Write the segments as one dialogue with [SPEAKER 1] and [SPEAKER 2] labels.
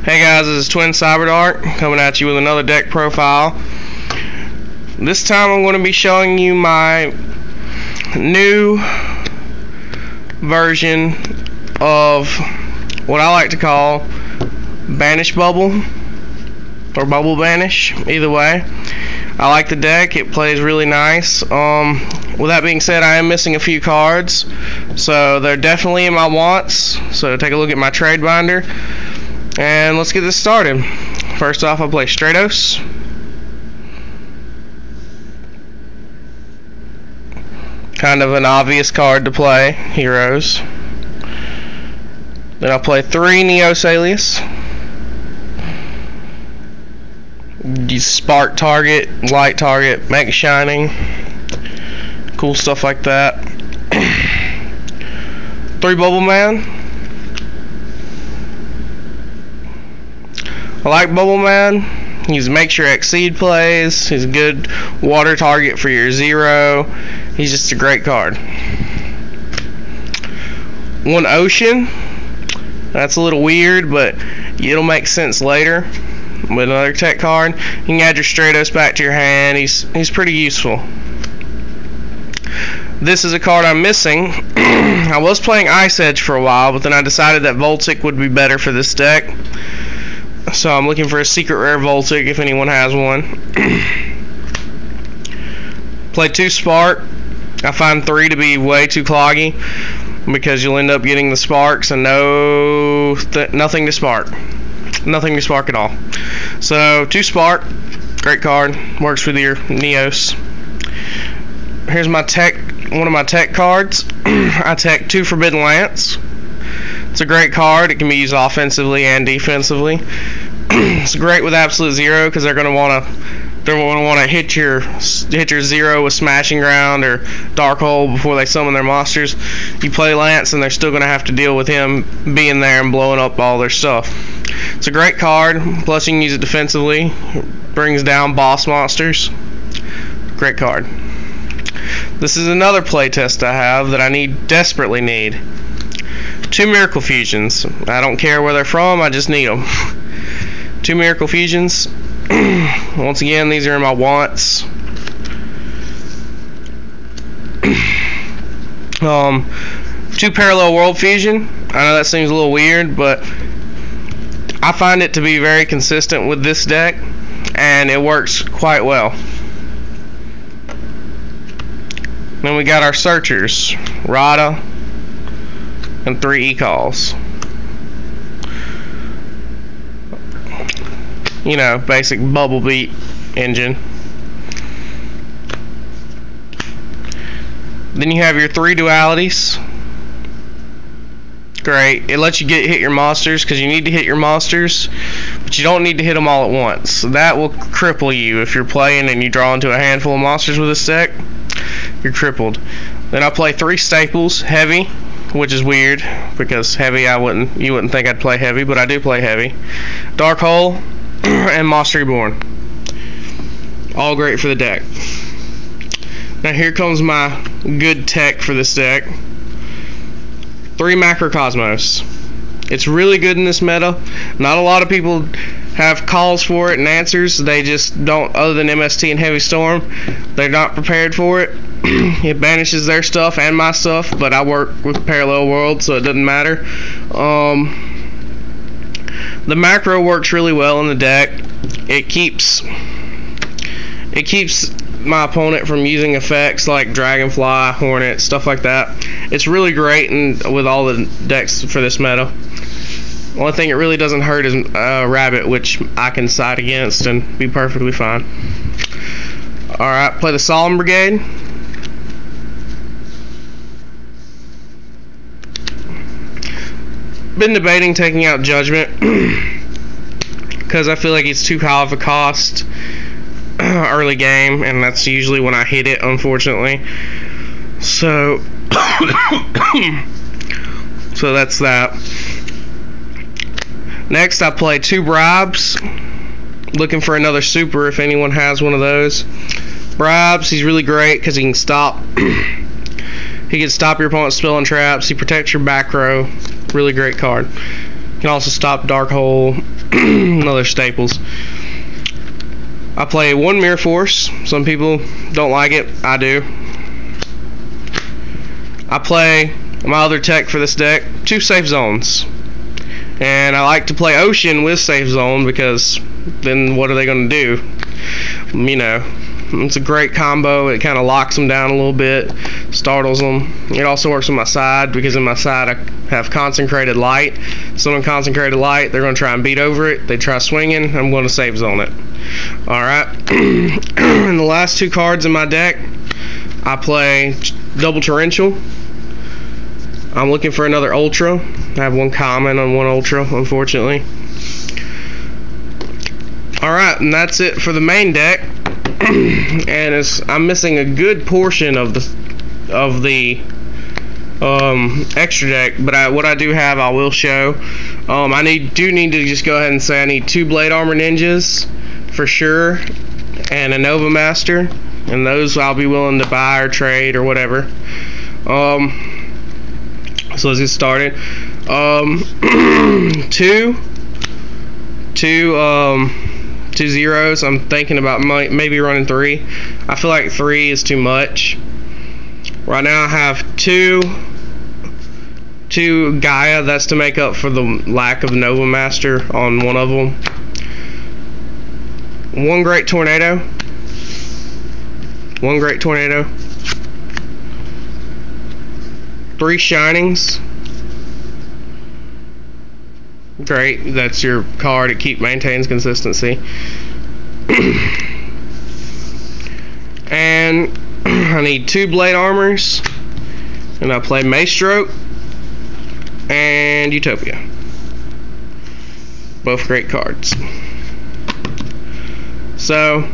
[SPEAKER 1] Hey guys, this is Twin Cyberdark coming at you with another deck profile. This time I'm going to be showing you my new version of what I like to call Banish Bubble or Bubble Banish, either way. I like the deck, it plays really nice. With that being said, I am missing a few cards, so they're definitely in my wants. So take a look at my trade binder and let's get this started. First off, I'll play Stratos. Kind of an obvious card to play, Heroes. Then I'll play 3 Neos Alias. Use Spark target, Light target, Mega Shining. Cool stuff like that. 3 Bubble Man. I like Bubble Man. He's makes your Exceed plays. He's a good water target for your 0. He's just a great card. 1 Ocean. That's a little weird, but it'll make sense later. With another tech card, you can add your Stratos back to your hand. He's pretty useful. This is a card I'm missing. I was playing Ice Edge for a while, but then I decided that Voltic would be better for this deck. So I'm looking for a secret rare Voltic if anyone has one. Play 2 Spark. I find 3 to be way too cloggy because you'll end up getting the sparks and nothing to spark. Nothing to spark at all. So 2 Spark, great card, works with your Neos. Here's my tech, one of my tech cards. I tech 2 Forbidden Lance. It's a great card. It can be used offensively and defensively. It's great with Absolute Zero because they're gonna wanna hit your 0 with Smashing Ground or Dark Hole before they summon their monsters. You play Lance and they're still gonna have to deal with him being there and blowing up all their stuff. It's a great card, plus you can use it defensively. It brings down boss monsters. Great card. This is another playtest I have that I desperately need. 2 Miracle Fusions. I don't care where they're from, I just need them. 2 Miracle Fusions. Once again, these are in my wants. 2 Parallel World Fusion. I know that seems a little weird, but I find it to be very consistent with this deck, and it works quite well. Then we got our Searchers, Rada, and 3 E-Calls. You know, basic bubble beat engine. Then you have your 3 Dualities. Great. It lets you hit your monsters because you need to hit your monsters, but you don't need to hit them all at once. That will cripple you if you're playing and you draw into a handful of monsters with this deck. You're crippled. Then I play 3 Staples, Heavy, which is weird because Heavy you wouldn't think I'd play Heavy, but I do play Heavy. Dark Hole and Moss Reborn. All great for the deck. Now here comes my good tech for this deck. 3 Macrocosmos. It's really good in this meta. Not a lot of people have calls for it and answers. They just don't, other than MST and Heavy Storm. They're not prepared for it. It banishes their stuff and my stuff, but I work with Parallel World, so it doesn't matter. The macro works really well in the deck. It keeps my opponent from using effects like Dragonfly, Hornet, stuff like that. It's really great with all the decks for this meta. The only thing it really doesn't hurt is Rabbit, which I can side against and be perfectly fine. Alright, play the Solemn Brigade. Been debating taking out Judgment because I feel like it's too high of a cost early game, and that's usually when I hit it, unfortunately. So so that's that. Next I play 2 Bribes, looking for another super if anyone has one of those. Bribes, he's really great because he can stop your opponent's spell and traps. He protects your back row. Really great card. Can also stop Dark Hole and other staples. I play one Mirror Force. Some people don't like it. I do. I play my other tech for this deck, 2 Safe Zones. And I like to play Ocean with Safe Zone because then what are they going to do? You know, it's a great combo. It kind of locks them down a little bit, startles them. It also works on my side because in my side I have Consecrated Light. So in Consecrated Light, they're going to try and beat over it. They try swinging, I'm going to Safe Zone it. Alright. And the last 2 cards in my deck, I play Double Torrential. I'm looking for another Ultra. I have 1 common on 1 Ultra, unfortunately. Alright, and that's it for the main deck. And I'm missing a good portion of the extra deck, but what I do have I will show. I do need to just go ahead and say I need 2 Blade Armor Ninjas for sure, and a Nova Master, and those I'll be willing to buy or trade or whatever. So let's get started. 2 zeros. I'm thinking about maybe running 3. I feel like 3 is too much. Right now I have 2 Gaia. That's to make up for the lack of Nova Master on one of them. 1 Great Tornado. 1 Great Tornado. 3 Shinings. Great, that's your card. It maintains consistency. And I need 2 Blade Armors, and I play Maestroke and Utopia. Both great cards. So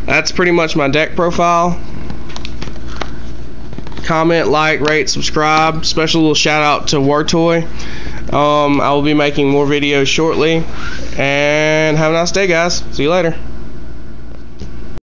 [SPEAKER 1] that's pretty much my deck profile. Comment, like, rate, subscribe. Special little shout out to Wertoy. I will be making more videos shortly. And have a nice day, guys. See you later.